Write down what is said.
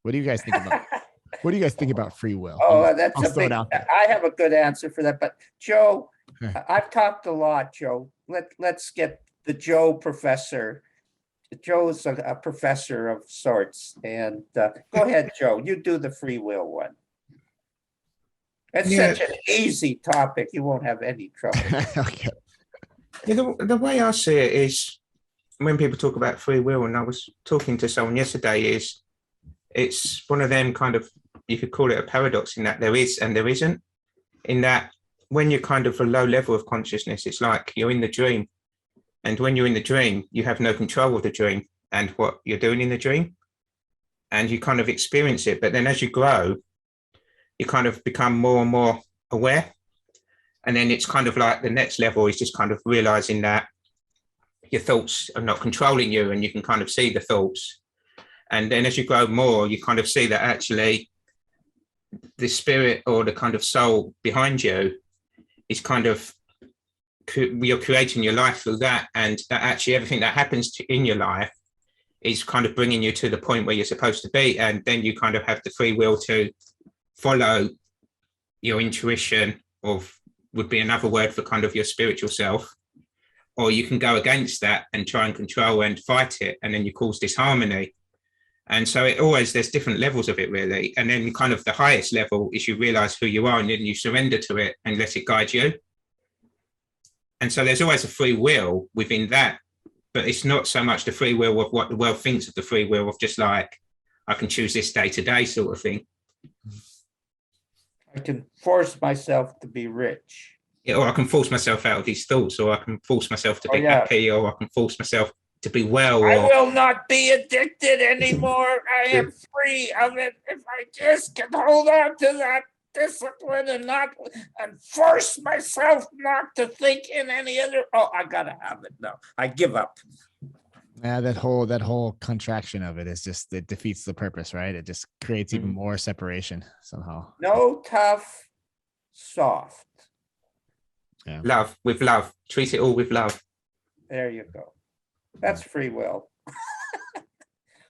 What do you guys think about? What do you guys think about free will? Oh, that's I'll a throw it big, out there. I have a good answer for that, but Joe, Okay. I've talked a lot, Joe. Let's get the Joe professor. Joe's a professor of sorts, and go ahead, Joe, you do the free will one. It's Yeah. such an easy topic, you won't have any trouble. Okay. Yeah, the way I see it is when people talk about free will, and I was talking to someone yesterday, is it's one of them kind of, you could call it a paradox in that there is and there isn't, in that when you're kind of a low level of consciousness, it's like you're in the dream. And when you're in the dream, you have no control of the dream and what you're doing in the dream. And you kind of experience it. But then as you grow, you kind of become more and more aware. And then it's kind of like the next level is just kind of realizing that your thoughts are not controlling you, and you can kind of see the thoughts. And then as you grow more, you kind of see that actually the spirit or the kind of soul behind you is kind of, you're creating your life through that, and that actually everything that happens in your life is kind of bringing you to the point where you're supposed to be. And then you kind of have the free will to follow your intuition, or would be another word for kind of your spiritual self, or you can go against that and try and control and fight it, and then you cause disharmony. And so it always, there's different levels of it really. And then kind of the highest level is you realize who you are, and then you surrender to it and let it guide you. And so there's always a free will within that, but it's not so much the free will of what the world thinks of the free will of just like, I can choose this day to day sort of thing. I can force myself to be rich. Yeah, or I can force myself out of these thoughts, or I can force myself to be yeah. happy, or I can force myself to be well. I or, will not be addicted anymore. I am free of it if I just can hold on to that discipline and force myself not to think in any other. Oh, I gotta have it now. I give up. Yeah, that whole contraction of it is just, it defeats the purpose, right? It just creates even more separation somehow. No, tough, soft. Yeah. Love, with love. Treat it all with love. There you go. That's free will.